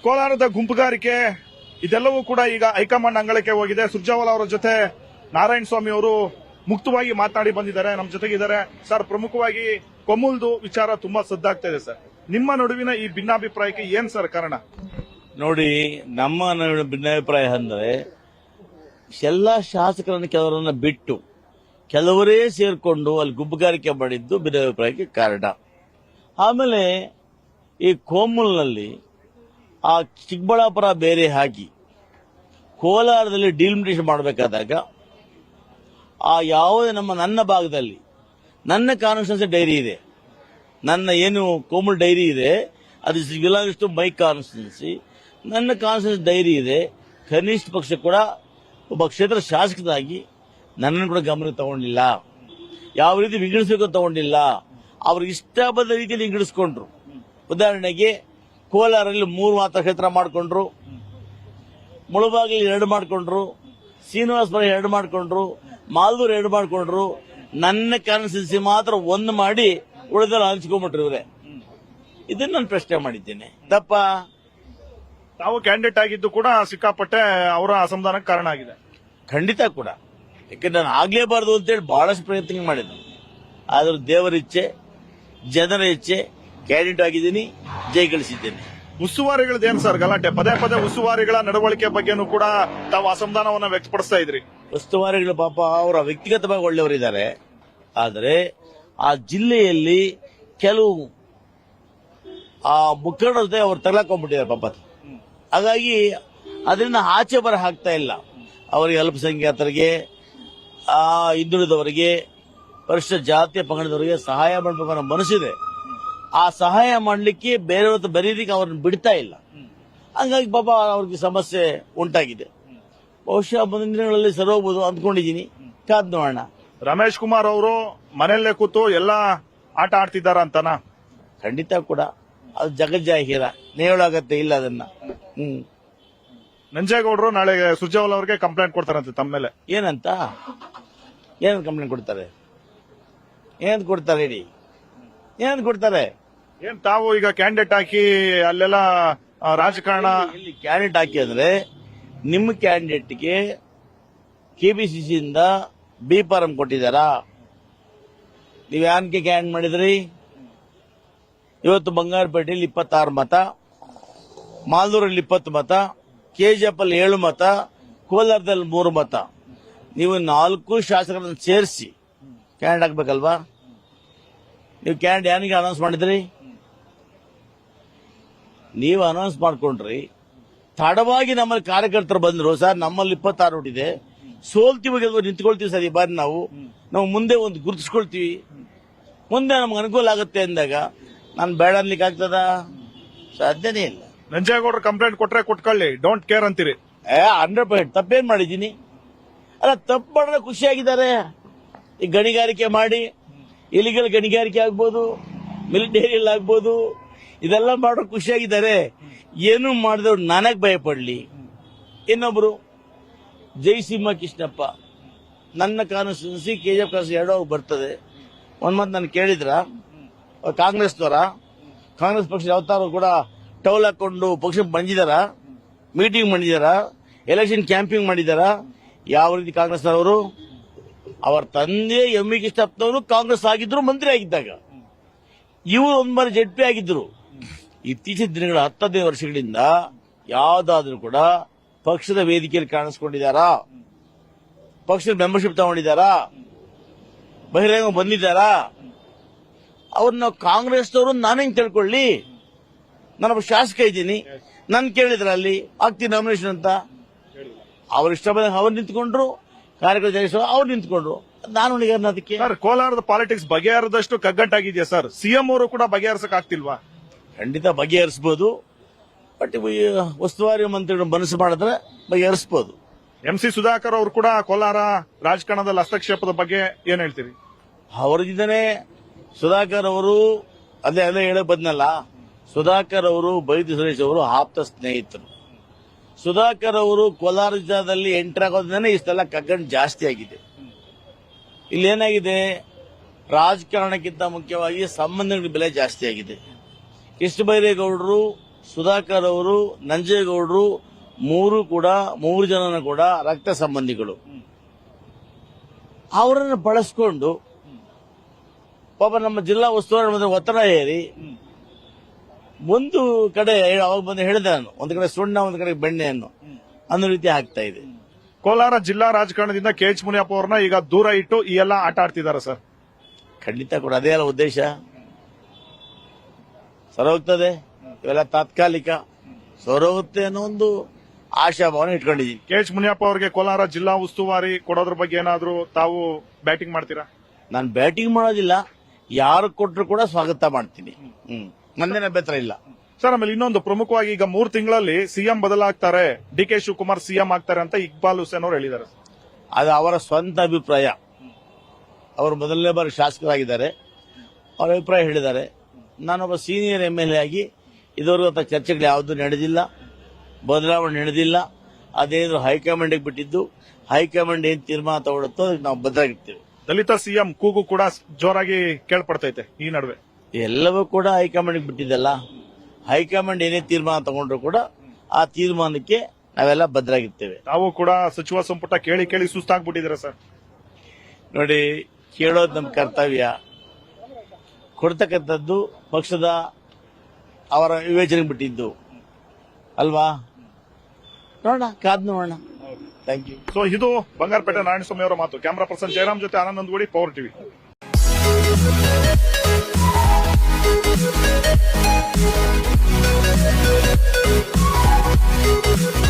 ಕೋಲಾರದ ಗುಂಪುಗಾರಿಕೆ ಇದೆಲ್ಲವೂ ಕೂಡ ಈಗ ಹೈಕಮಾಂಡ್ ಅಂಗಳಕ್ಕೆ ಹೋಗಿದೆ. ಸುರ್ಜೇವಾಲಾ ಅವರ ಜೊತೆ ನಾರಾಯಣ ಸ್ವಾಮಿ ಅವರು ಮುಕ್ತವಾಗಿ ಮಾತನಾಡಿ ಬಂದಿದ್ದಾರೆ. ನಮ್ಮ ಜೊತೆಗಿದ್ದಾರೆ ಸರ್. ಪ್ರಮುಖವಾಗಿ ಕೊಮ್ಮುಲ್ದು ವಿಚಾರ ತುಂಬಾ ಸದ್ದಾಗ್ತಾ ಇದೆ ಸರ್. ನಿಮ್ಮ ನಡುವಿನ ಈ ಭಿನ್ನಾಭಿಪ್ರಾಯಕ್ಕೆ ಏನ್ ಸರ್ ಕಾರಣ? ನೋಡಿ, ನಮ್ಮ ನಡುವಿನ ಭಿನ್ನಾಭಿಪ್ರಾಯ ಅಂದ್ರೆ ಎಲ್ಲಾ ಶಾಸಕರನ್ನು ಕೆಲವರನ್ನ ಬಿಟ್ಟು ಕೆಲವರೇ ಸೇರ್ಕೊಂಡು ಅಲ್ಲಿ ಗುಂಪುಗಾರಿಕೆ ಮಾಡಿದ್ದು ಭಿನ್ನಾಭಿಪ್ರಾಯಕ್ಕೆ ಕಾರಣ. ಆಮೇಲೆ ಈ ಕೋಮುಲ್ನಲ್ಲಿ ಆ ಚಿಕ್ಕಬಳ್ಳಾಪುರ ಬೇರೆ ಹಾಕಿ ಕೋಲಾರದಲ್ಲಿ ಡಿಲಿಮಿಟೇಷನ್ ಮಾಡಬೇಕಾದಾಗ ಆ ಯಾವುದೇ ನನ್ನ ಭಾಗದಲ್ಲಿ ನನ್ನ ಕಾನ್ಸ್ಟಿಟ್ಯೂನ್ಸಿ ಡೈರಿ ಇದೆ, ನನ್ನ ಏನು ಕೋಮುಲ್ ಡೈರಿ ಇದೆ, ಅದು ಬಿಲಾಂಗ್ಸ್ ಟು ಮೈ ಕಾನ್ಸ್ಟಿಟ್ಯೂನ್ಸಿ. ನನ್ನ ಕಾನ್ಸ್ಟಿಟ್ಯೂನ್ಸಿ ಡೈರಿ ಇದೆ. ಕನಿಷ್ಠ ಪಕ್ಷ ಕೂಡ ಒಬ್ಬ ಕ್ಷೇತ್ರ ಶಾಸಕರಾಗಿ ನನ್ನನ್ನು ಕೂಡ ಗಮನಕ್ಕೆ ತಗೊಂಡಿಲ್ಲ. ಯಾವ ರೀತಿ ವಿಂಗಡಿಸಬೇಕು ತಗೊಂಡಿಲ್ಲ. ಅವ್ರಿಗೆ ಇಷ್ಟ ಬಂದ ರೀತಿಯಲ್ಲಿ ವಿಂಗಡಿಸ್ಕೊಂಡ್ರು. ಉದಾಹರಣೆಗೆ ಕೋಲಾರಲ್ಲಿ 3 ಮಾತ್ರ ಕ್ಷೇತ್ರ ಮಾಡಿಕೊಂಡ್ರು, ಮುಳಬಾಗಿಲು 2 ಮಾಡಿಕೊಂಡ್ರು, ಶ್ರೀನಿವಾಸಪುರ 2 ಮಾಡಿಕೊಂಡ್ರು, ಮಾಲ್ದೂರು 2 ಮಾಡಿಕೊಂಡ್ರು. ನನ್ನ ಕಾನ್ಸ್ಟಿಟ್ಯೂನ್ಸಿ ಮಾತ್ರ 1 ಮಾಡಿ ಉಳಿದೆಲ್ಲ ಹಂಚ್ಕೊಂಡ್ಬಿಟ್ರು ಇವರೇ. ಇದನ್ನ ನಾನು ಪ್ರಶ್ನೆ ಮಾಡಿದ್ದೇನೆ. ತಪ್ಪ? ತಾವು ಕ್ಯಾಂಡಿಡೇಟ್ ಆಗಿದ್ದು ಕೂಡ ಸಿಕ್ಕಾಪಟ್ಟೆ ಅವರ ಅಸಮಾಧಾನಕ್ಕೆ ಕಾರಣ ಆಗಿದೆ. ಖಂಡಿತ ಕೂಡ. ಯಾಕಂದ್ರೆ ನಾನು ಆಗ್ಲೇಬಾರ್ದು ಅಂತೇಳಿ ಬಹಳಷ್ಟು ಪ್ರಯತ್ನ ಮಾಡಿದ್ದೆ. ಆದ್ರೂ ದೇವರ ಇಚ್ಛೆ, ಜನರ ಇಚ್ಛೆ, ಕ್ಯಾಂಡಿಡೇಟ್ ಆಗಿದ್ದೀನಿ, ಜಯಗಳಿಸಿದ್ದೇನೆ. ಉಸ್ತುವಾರಿಗಳದೇನು ಸರ್ ಗಲಾಟೆ? ಪದೇ ಪದೇ ಉಸ್ತುವಾರಿಗಳ ನಡವಳಿಕೆ ಬಗ್ಗೆನೂ ಕೂಡ ತಾವು ಅಸಮಾಧಾನವನ್ನ ವ್ಯಕ್ತಪಡಿಸ್ತಾ ಇದ್ರಿ. ಉಸ್ತುವಾರಿಗಳು ಪಾಪ ಅವರ ವ್ಯಕ್ತಿಗತವಾಗಿ ಒಳ್ಳೆಯವರಿದ್ದಾರೆ. ಆದರೆ ಆ ಜಿಲ್ಲೆಯಲ್ಲಿ ಕೆಲವು ಆ ಮುಖಂಡರ ಜೊತೆ ಅವರು ತಗಲಾಕೊಂಡ್ಬಿಟ್ಟಿದ್ದಾರೆ ಪಾಪ. ಹಾಗಾಗಿ ಅದರಿಂದ ಆಚೆ ಬರ ಹಾಕ್ತಾ ಇಲ್ಲ. ಅವರಿಗೆ ಅಲ್ಪಸಂಖ್ಯಾತರಿಗೆ, ಆ ಹಿಂದುಳಿದವರಿಗೆ, ಪರಿಶಿಷ್ಟ ಜಾತಿಯ ಪಂಗಡದವರಿಗೆ ಸಹಾಯ ಮಾಡಬೇಕು ಅನ್ನೋ ಮನಸ್ಸಿದೆ. ಆ ಸಹಾಯ ಮಾಡಲಿಕ್ಕೆ ಬೇರೆಯವ್ರ ಬರೀದಿಕ್ಕೆ ಅವ್ರನ್ನ ಬಿಡ್ತಾ ಇಲ್ಲ. ಹಂಗಾಗಿ ಪಾಪ ಅವ್ರಿಗೆ ಸಮಸ್ಯೆ ಉಂಟಾಗಿದೆ. ಬಹುಶಃ ಮುಂದಿನ ದಿನಗಳಲ್ಲಿ ಸರಿ ಹೋಗ್ಬೋದು ಅಂದ್ಕೊಂಡಿದ್ದೀನಿ. ಕಾದ್ ನೋಡೋಣ. ರಮೇಶ್ ಕುಮಾರ್ ಅವರು ಮನೆಯಲ್ಲೇ ಕೂತು ಎಲ್ಲ ಆಟ ಆಡ್ತಿದ್ದಾರ ಅಂತನಾ? ಖಂಡಿತ ಕೂಡ. ಅದು ಜಗಜ್ಜಾಹೀರ, ನೇವಳಾಗತ್ತೆ ಇಲ್ಲ ಅದನ್ನ. ನಂಜೇಗೌಡರು ನಾಳೆ ಸುರ್ಜೇವಾಲಾ ಅವರಿಗೆ ಕಂಪ್ಲೇಂಟ್ ಕೊಡ್ತಾರಂತೆ ತಮ್ಮ ಮೇಲೆ. ಏನಂತ? ಏನಂತ ಕಂಪ್ಲೇಂಟ್ ಕೊಡ್ತಾರೆ? ಏನಂತ ಕೊಡ್ತಾರೆ ಹೇಳಿ? ಏನಂತ ಕೊಡ್ತಾರೆ? ಏನ್ ತಾವು ಈಗ ಕ್ಯಾಂಡಿಡೇಟ್ ಹಾಕಿ ಅಲ್ಲೆಲ್ಲ ರಾಜಕಾರಣ ಇಲ್ಲಿ ಕ್ಯಾಂಡಿಡೇಟ್ ಹಾಕಿ ಅಂದ್ರೆ ನಿಮ್ಮ ಕ್ಯಾಂಡಿಡೇಟ್ಗೆ ಕೆಪಿಸಿಸಿಯಿಂದ ಬಿ ಫಾರಂ ಕೊಟ್ಟಿದ್ದಾರಾ? ನೀವು ಯಾಕೆ ಕ್ಯಾಂಡಿಡೇಟ್ ಮಾಡಿದ್ರಿ? ಇವತ್ತು ಬಂಗಾರಪೇಟೆಯಲ್ಲಿ 26 ಮತ, ಮಾಲ್ದೂರಲ್ಲಿ 20 ಮತ, ಕೆಜಿಎಫ್ ಅಲ್ಲಿ 7 ಮತ, ಕೋಲಾರದಲ್ಲಿ 3 ಮತ. ನೀವು 4 ಶಾಸಕರನ್ನು ಸೇರಿಸಿ ಕ್ಯಾಂಡಿಡೇಟ್ ಹಾಕ್ಬೇಕಲ್ವಾ? ನೀವು ಕ್ಯಾಂಡಿಡೇಟ್ ಯಾರಿಗೆ ಅನೌನ್ಸ್ ಮಾಡಿದ್ರಿ? ನೀವು ಅನೌನ್ಸ್ ಮಾಡ್ಕೊಂಡ್ರಿ. ತಡವಾಗಿ ನಮ್ಮಲ್ಲಿ ಕಾರ್ಯಕರ್ತರು ಬಂದ್ರು. ಸರ್, ನಮ್ಮಲ್ಲಿ 26 ಓಟ್ ಇದೆ, ಸೋಲ್ತೀವಿ, ನಿಂತ್ಕೊಳ್ತೀವಿ ಸರ್. ಈ ಬಾರಿ ನಾವು ಮುಂದೆ ಒಂದು ಗುರುತಿಸ್ಕೊಳ್ತೀವಿ, ಮುಂದೆ ನಮ್ಗೆ ಅನುಕೂಲ ಆಗುತ್ತೆ ಅಂದಾಗ ನಾನು ಬೇಡ ಅನ್ಲಿಕ್ಕೆ ಆಗ್ತದ? ಸಾಧ್ಯನೇ ಇಲ್ಲ. ನಂಜೇಗೌಡರು ಕಂಪ್ಲೇಂಟ್ ಕೊಟ್ರೆ ಕೊಟ್ಕೊಳ್ಳಿ, ಡೋಂಟ್ ಕೇರ್ ಅಂತೀರಿ? 100% ತಪ್ಪೇನ್ ಮಾಡಿದ್ದೀನಿ? ಅಲ್ಲ, ತಪ್ಪು ಮಾಡಿದ್ರೆ ಖುಷಿಯಾಗಿದ್ದಾರೆ. ಈ ಗಣಿಗಾರಿಕೆ ಮಾಡಿ, ಇಲಿಗಲ್ ಗಣಿಗಾರಿಕೆ ಆಗ್ಬೋದು, ಮಿಲಿಟರಿಯಲ್ಲಿ ಆಗ್ಬೋದು, ಇದೆಲ್ಲ ಮಾಡೋ ಖುಷಿಯಾಗಿದ್ದಾರೆ. ಏನು ಮಾಡಿದವ್ರು ನನಗ್ ಭಯಪಡ್ಲಿ. ಇನ್ನೊಬ್ರು ಜಯಸಿಂಹ ಕೃಷ್ಣಪ್ಪ, ನನ್ನ ಕಾನ್ಸ್ಟಿಟ್ಯೂನ್ಸಿ ಕೆಜಿಎಫ್ ಕಾನ್ಸ್ಟಿಟ್ಯೂನ್ಸಿ 2 ಬರ್ತದೆ. ಒಂದ್ ಮಾತು ನಾನು ಕೇಳಿದ್ರ, ಕಾಂಗ್ರೆಸ್ನವರ ಕಾಂಗ್ರೆಸ್ ಪಕ್ಷ ಯಾವತ್ತಾರು ಕೂಡ ಟೌಲ್ ಹಾಕೊಂಡು ಪಕ್ಷ ಬಂದಿದಾರ, ಮೀಟಿಂಗ್ ಮಾಡಿದಾರ, ಎಲೆಕ್ಷನ್ ಕ್ಯಾಂಪಿಂಗ್ ಮಾಡಿದಾರ? ಯಾವ ರೀತಿ ಕಾಂಗ್ರೆಸ್ನವರು? ಅವರ ತಂದೆ ಎಂ ವಿ ಕೃಷ್ಣಪ್ಪನವರು ಕಾಂಗ್ರೆಸ್ ಆಗಿದ್ರು, ಮಂತ್ರಿ ಆಗಿದ್ದಾಗ. ಇವರು ಒಂದ್ ಬಾರಿ ಜೆಡ್ಪಿ ಆಗಿದ್ರು. ಇತ್ತೀಚಿನ ದಿನಗಳ 10 ವರ್ಷಗಳಿಂದ ಯಾವ್ದಾದ್ರೂ ಕೂಡ ಪಕ್ಷದ ವೇದಿಕೆಯಲ್ಲಿ ಕಾಣಿಸ್ಕೊಂಡಿದ್ದಾರಾ? ಪಕ್ಷದ ಮೆಂಬರ್ಶಿಪ್ ತಗೊಂಡಿದ್ದಾರಾ? ಬಹಿರಂಗ ಬಂದಿದ್ದಾರಾ? ಅವ್ರನ್ನ ಕಾಂಗ್ರೆಸ್ನವರು ನಾನು ಹೆಂಗ್ ತಿಳ್ಕೊಳ್ಳಿ? ನಾನೊಬ್ಬ ಶಾಸಕ ಇದ್ದೀನಿ, ನನ್ ಕೇಳಿದ್ರ ಅಲ್ಲಿ ಆಗ್ತೀನಿ ನಾಮಿನೇಷನ್ ಅಂತ? ಅವ್ರ ಇಷ್ಟ ಬಂದಾಗ ಅವ್ರು ನಿಂತ್ಕೊಂಡ್ರು, ಕಾರ್ಯಕರ್ತರು ಅವ್ರು ನಿಂತ್ಕೊಂಡ್ರು. ನಾನು ಅದಕ್ಕೆ ಸರ್, ಕೋಲಾರದ ಪಾಲಿಟಿಕ್ಸ್ ಬಗೆಹರಿದಷ್ಟು ಕಗ್ಗಟ್ಟಾಗಿದೆಯಾ ಸರ್? ಸಿಎಂ ಅವರು ಕೂಡ ಬಗೆಹರಿಸಕ್ ಆಗ್ತಿಲ್ವಾ? ಖಂಡಿತ ಬಗೆಹರಿಸಬಹುದು. ಬಟ್ ಉಸ್ತುವಾರಿ ಮಂತ್ರಿಗಳು ಮನಸ್ಸು ಮಾಡಿದ್ರೆ ಬಗೆಹರಿಸಬಹುದು. MC ಸುಧಾಕರ್ ಅವರು ಕೂಡ ಕೋಲಾರ ರಾಜಕಾರಣದಲ್ಲಿ ಹಸ್ತಕ್ಷೇಪದ ಬಗ್ಗೆ ಏನ್ ಹೇಳ್ತೀರಿ? ಅವರಿದ್ದಾನೆ ಸುಧಾಕರ್ ಅವರು. ಅದೇ ಹೇಳಕ್ ಬಂದ್ನಲ್ಲ, ಸುಧಾಕರ್ ಅವರು ಬೈದಿ ಸುರೇಶ್ ಅವರು ಆಪ್ತ ಸ್ನೇಹಿತರು. ಸುಧಾಕರ್ ಅವರು ಕೋಲಾರ ಜಿಲ್ಲಾದಲ್ಲಿ ಎಂಟರ್ ಆಗೋದ್ರಿಂದನೇ ಇಷ್ಟೆಲ್ಲ ಕಗ್ಗಂಟು ಜಾಸ್ತಿ ಆಗಿದೆ. ಇಲ್ಲೇನಾಗಿದೆ, ರಾಜಕಾರಣಕ್ಕಿಂತ ಮುಖ್ಯವಾಗಿ ಸಂಬಂಧಗಳ ಬೆಲೆ ಜಾಸ್ತಿ ಆಗಿದೆ. ಕೃಷ್ಣ ಬೈರೇಗೌಡರು ಸುಧಾಕರ್ ಅವರು, ನಂಜೇಗೌಡರು ಮೂರು ಜನನ ಕೂಡ ರಕ್ತ ಸಂಬಂಧಿಗಳು. ಅವರನ್ನು ಬಳಸ್ಕೊಂಡು ಪಾಪ ನಮ್ಮ ಜಿಲ್ಲಾ ಉಸ್ತುವಾರಿ ಮೇಲೆ ಒತ್ತಡ ಹೇರಿ ಒಂದು ಕಡೆ ಅವಾಗ ಬಂದು ಹೇಳಿದೆ ನಾನು, ಒಂದು ಕಡೆ ಸುಣ್ಣ, ಒಂದು ಕಡೆ ಬೆಣ್ಣೆಯನ್ನು ಅನ್ನೋ ರೀತಿ ಆಗ್ತಾ ಇದೆ. ಕೋಲಾರ ಜಿಲ್ಲಾ ರಾಜಕಾರಣದಿಂದ KH ಮುನಿಯಪ್ಪ ಅವ್ರನ್ನ ಈಗ ದೂರ ಇಟ್ಟು ಈ ಎಲ್ಲ ಆಟ ಆಡ್ತಿದ್ದಾರೆ ಸರ್. ಖಂಡಿತ ಕೂಡ ಅದೇ ಅಲ್ಲ ಉದ್ದೇಶ. ಸರೋಗ್ತದೆ, ಇವೆಲ್ಲ ತಾತ್ಕಾಲಿಕ, ಸರೋಗುತ್ತೆ ಅನ್ನೋ ಒಂದು ಆಶಾಭಾವನೆ ಇಟ್ಕೊಂಡಿದ್ದೀನಿ. KH ಮುನಿಯಪ್ಪ ಅವರಿಗೆ ಕೋಲಾರ ಜಿಲ್ಲಾ ಉಸ್ತುವಾರಿ ಕೊಡೋದ್ರ ಬಗ್ಗೆ ಏನಾದ್ರು ತಾವು ಬ್ಯಾಟಿಂಗ್ ಮಾಡ್ತೀರಾ? ನಾನು ಬ್ಯಾಟಿಂಗ್ ಮಾಡೋದಿಲ್ಲ, ಯಾರು ಕೊಟ್ಟರು ಕೂಡ ಸ್ವಾಗತ ಮಾಡ್ತೀನಿ. ನಂದೇನ ಬೇತರ ಇಲ್ಲ ಸರ್. ಆಮೇಲೆ ಇನ್ನೊಂದು ಪ್ರಮುಖವಾಗಿ ಈಗ 3 ತಿಂಗಳಲ್ಲಿ CM ಬದಲಾಗ್ತಾರೆ, DK ಶಿವಕುಮಾರ್ CM ಆಗ್ತಾರೆ ಅಂತ ಇಕ್ಬಾಲ್ ಹುಸೇನ್ ಅವರು ಹೇಳಿದ್ದಾರೆ. ಅದು ಅವರ ಸ್ವಂತ ಅಭಿಪ್ರಾಯ. ಅವರು ಮೊದಲನೇ ಬಾರಿ ಶಾಸಕರಾಗಿದ್ದಾರೆ, ಅವರ ಅಭಿಪ್ರಾಯ ಹೇಳಿದ್ದಾರೆ. ನಾನೊಬ್ಬ ಸೀನಿಯರ್ MLA ಆಗಿ ಇದುವರೆಗೂ ಅಂತ ಚರ್ಚೆಗಳು ಯಾವುದೂ ನಡೆದಿಲ್ಲ, ಬದಲಾವಣೆ ನಡೆದಿಲ್ಲ. ಅದೇನಾದ್ರು ಹೈಕಮಾಂಡ್ಗೆ ಬಿಟ್ಟಿದ್ದು, ಹೈಕಮಾಂಡ್ ಏನ್ ತೀರ್ಮಾನ ತಗೊಳುತ್ತೋ ಅದಕ್ಕೆ ನಾವು ಬದಲಾಗಿರ್ತೀವಿ. ದಲಿತ CM ಕೂಗು ಕೂಡ ಜೋರಾಗಿ ಕೇಳ್ಪಡ್ತೈತೆ ಈ ನಡುವೆ. ಎಲ್ಲವೂ ಕೂಡ ಹೈಕಮಾಂಡ್ಗೆ ಬಿಟ್ಟಿದ್ದಲ್ಲ. ಹೈಕಮಾಂಡ್ ಏನೇ ತೀರ್ಮಾನ ತಗೊಂಡ್ರು ಕೂಡ ಆ ತೀರ್ಮಾನಕ್ಕೆ ನಾವೆಲ್ಲ ಬದ್ಧರಾಗಿರ್ತೇವೆ. ತಾವು ಕೂಡ ಸಚಿವ ಸಂಪುಟ ಕೇಳಿ ಕೇಳಿ ಸುಸ್ತಾಗ್ಬಿಟ್ಟಿದ್ದೀರಾ ಸರ್. ನೋಡಿ, ಕೇಳೋದು ನಮ್ಮ ಕರ್ತವ್ಯ, ಕೊಡ್ತಕ್ಕಂಥದ್ದು ಪಕ್ಷದ ಅವರ ವಿವೇಚನೆಗೆ ಬಿಟ್ಟಿದ್ದು ಅಲ್ವಾ. ನೋಡೋಣ, ಕಾದ್ ನೋಡೋಣ. Thank you. ಸೊ ಇದು ಬಂಗಾರಪೇಟೆ ನಾರಾಯಣಸ್ವಾಮಿ ಅವರ ಮಾತು. ಕ್ಯಾಮರಾ ಪರ್ಸನ್ ಜಯರಾಮ್ ಜೊತೆ Anand Nandagudi, power TV. We'll be right back.